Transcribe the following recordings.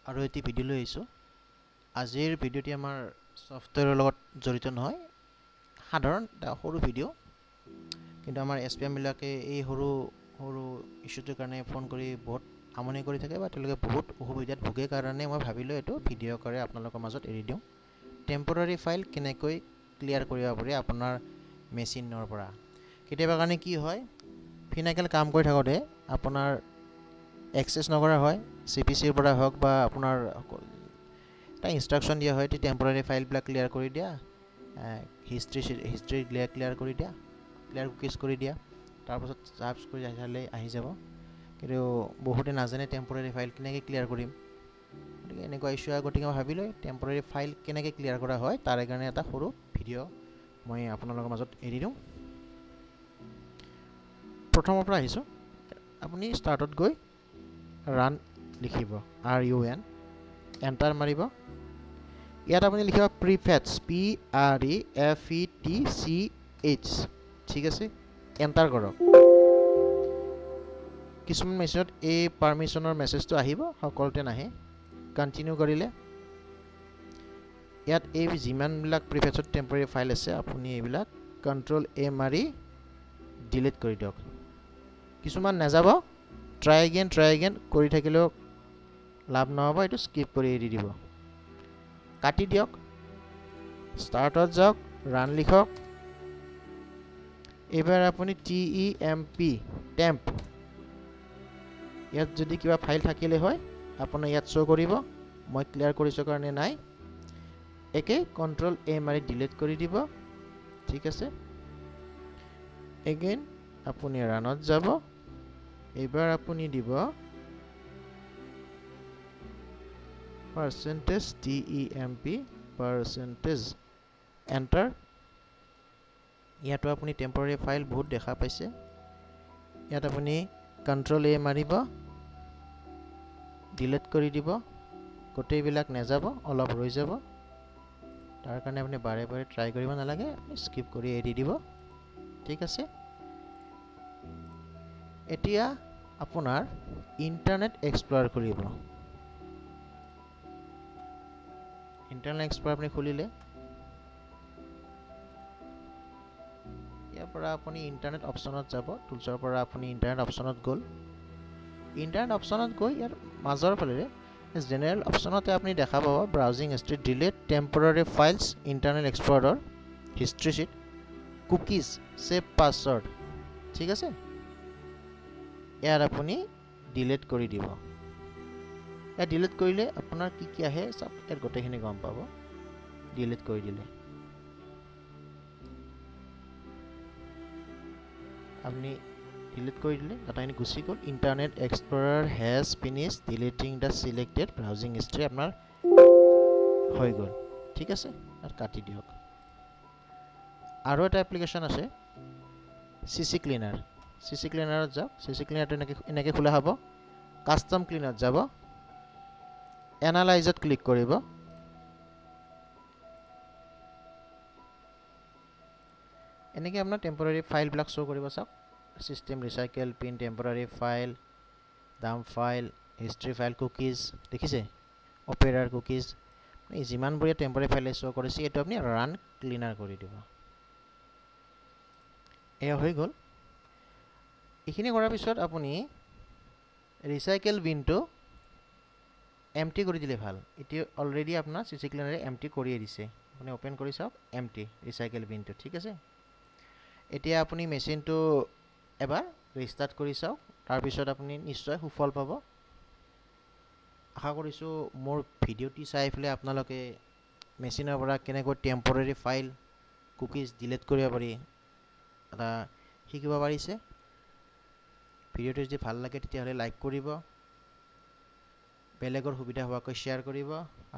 আৰু এটি ভিডিও লৈ আহিছোঁ। আজিৰ ভিডিওটি আমাৰ সফটৱেৰৰ লগত জড়িত নহয়, সাধাৰণ এটা সৰু ভিডিও। কিন্তু আমাৰ এছপিএমবিলাকে এই সৰু সৰু ইছ্যুটোৰ কাৰণে ফোন কৰি বহুত আমনি কৰি থাকে বা তেওঁলোকে বহুত অসুবিধাত ভোগে কাৰণে মই ভাবিলোঁ এইটো ভিডিঅ' কৰে আপোনালোকৰ মাজত এৰি দিওঁ। টেম্পৰাৰী ফাইল কেনেকৈ ক্লিয়াৰ কৰিব পাৰি আপোনাৰ মেচিনৰ পৰা। কেতিয়াবা কাৰণে কি হয়, ফিনাকেল কাম কৰি থাকোঁতে আপোনাৰ এক্সেছ নকৰা হয়, CPCৰ পৰা হওক বা আপোনাৰ এটা ইনষ্ট্ৰাকশ্যন দিয়া হয়, টেম্পৰাৰী ফাইলবিলাক ক্লিয়াৰ কৰি দিয়া, হিষ্ট্ৰী ক্লিয়াৰ কৰি দিয়া, ক্লিয়াৰ কুকিজ কৰি দিয়া, তাৰপাছত চাৰ্চ কৰি চালে আহি যাব। কিন্তু বহুতে নাজানে টেম্পৰাৰী ফাইল কেনেকৈ ক্লিয়াৰ কৰিম। গতিকে এনেকুৱা ইছ্যু হয়, গতিকে মই ভাবিলোঁ টেম্পৰাৰী ফাইল কেনেকৈ ক্লিয়াৰ কৰা হয় তাৰে কাৰণে এটা সৰু ভিডিঅ' মই আপোনালোকৰ মাজত এৰি দিওঁ। প্ৰথমৰ পৰা আহিছোঁ, আপুনি ষ্টাৰ্টত গৈ ৰান লিখিব, RUN, এণ্টাৰ মাৰিব। ইয়াত আপুনি লিখিব প্ৰিফেটছ, PREFETCH, ঠিক আছে, এণ্টাৰ কৰক। কিছুমান মেচিনত এই পাৰ্মিশ্যনৰ মেছেজটো আহিব, সকলোতে নাহে। কণ্টিনিউ কৰিলে ইয়াত এই যিমানবিলাক প্ৰিফেটছত টেম্পৰাৰী ফাইল আছে আপুনি এইবিলাক Ctrl+A মাৰি ডিলিট কৰি দিয়ক। কিছুমান নাযাব, ট্ৰাই এগেইন কৰি থাকিলেও লাভ নহ'ব, এইটো স্কিপ কৰি এৰি দিব, কাটি দিয়ক। ষ্টাৰ্টত যাওক, ৰান লিখক। এইবাৰ আপুনি টেম্প, ইয়াত যদি কিবা ফাইল থাকিলে হয় আপোনাৰ ইয়াত শ্ব' কৰিব, মই ক্লিয়াৰ কৰিছোঁ কাৰণে নাই। একে Ctrl+A মাৰি ডিলিট কৰি দিব, ঠিক আছে। এগেইন আপুনি ৰানত যাব। এইবাৰ আপুনি দিব %temp, এণ্টাৰ। ইয়াতো আপুনি টেম্পৰাৰী ফাইল বহুত দেখা পাইছে। ইয়াত আপুনি Ctrl+A মাৰিব, ডিলিট কৰি দিব। গোটেইবিলাক নাযাব, অলপ ৰৈ যাব। তাৰ কাৰণে আপুনি বাৰে বাৰে ট্ৰাই কৰিব নালাগে, স্কিপ কৰি এৰি দিব, ঠিক আছে। এতিয়া আপোনাৰ ইণ্টাৰনেট এক্সপ্ল'ৰাৰ খুলিব। ইণ্টাৰনেট এক্সপ্ল'ৰাৰ আপুনি খুলিলে ইয়াৰ পৰা আপুনি ইণ্টাৰনেট অপশ্যনত যাব। টুলছৰ পৰা আপুনি ইণ্টাৰনেট অপশ্যনত গ'ল। ইণ্টাৰনেট অপশ্যনত গৈ ইয়াৰ মাজৰ ফালে জেনেৰেল অপশ্যনতে আপুনি দেখা পাব browsing history, delete temporary files, Internet Explorer, history sheet, cookies, save password, ঠিক আছে। ইয়াত আপুনি ডিলিট কৰি দিব। ইয়াত ডিলিট কৰিলে আপোনাৰ কি কি আহে চব ইয়াত গোটেইখিনি গম পাব। ডিলিট কৰি দিলে আপুনি ডিলিট কৰি দিলে, ডাটাখিনি গুচি গ'ল। Internet explorer has finish deleting the selected browsing history আপোনাৰ হৈ গ'ল, ঠিক আছে। আৰু কাটি দিয়ক। আৰু এটা এপ্লিকেশ্যন আছে CC ক্লিনাৰ। CC ক্লিনাৰত যাওক। CC ক্লিনাৰটো এনেকৈ খোলা হ'ব। কাষ্টম ক্লিনাৰত যাব, এনালাইজত ক্লিক কৰিব। এনেকৈ আপোনাৰ টেম্পৰাৰী ফাইলবিলাক শ্ব' কৰিব। চাওক, system, recycle, pin, temporary file, ডাম ফাইল, হিষ্ট্ৰী ফাইল, কুকিজ, দেখিছে, অপেৰাৰ কুকিজ, যিমানবোৰ টেম্পৰাৰী ফাইল শ্ব' কৰিছে এইটো আপুনি ৰান ক্লিনাৰ কৰি দিব। এয়া হৈ গ'ল। এইখিনি কৰাৰ পিছত আপুনি ৰিচাইকেল বিনটো এমটি কৰি দিলে ভাল। এতিয়া অলৰেডি আপোনাৰ CC ক্লিনাৰে এমটি কৰিয়ে দিছে। আপুনি অ'পেন কৰি চাওক, এমটি ৰিচাইকেল বিনটো, ঠিক আছে। এতিয়া আপুনি মেচিনটো এবাৰ ৰিষ্টাৰ্ট কৰি চাওক, তাৰপিছত আপুনি নিশ্চয় সুফল পাব। আশা কৰিছোঁ মোৰ ভিডিঅ'টি চাই পেলাই আপোনালোকে মেচিনৰ পৰা কেনেকৈ টেম্পৰাৰী ফাইল, কুকিজ ডিলিট কৰিব পাৰি এটা শিকিব পাৰিছে। ভিডিঅ'টো যদি ভাল লাগে তেতিয়াহ'লে লাইক কৰিব, বেলেগৰ সুবিধা হোৱাকৈ শ্বেয়াৰ কৰিব,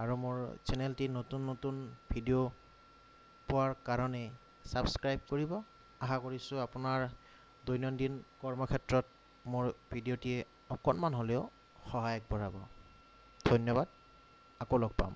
আৰু মোৰ চেনেলটি নতুন নতুন ভিডিঅ' পোৱাৰ কাৰণে ছাবস্ক্ৰাইব কৰিব। আশা কৰিছোঁ আপোনাৰ দৈনন্দিন কৰ্মক্ষেত্ৰত মোৰ ভিডিঅ'টিয়ে অকণমান হ'লেও সহায় আগবঢ়াব। ধন্যবাদ, আকৌ লগ পাম।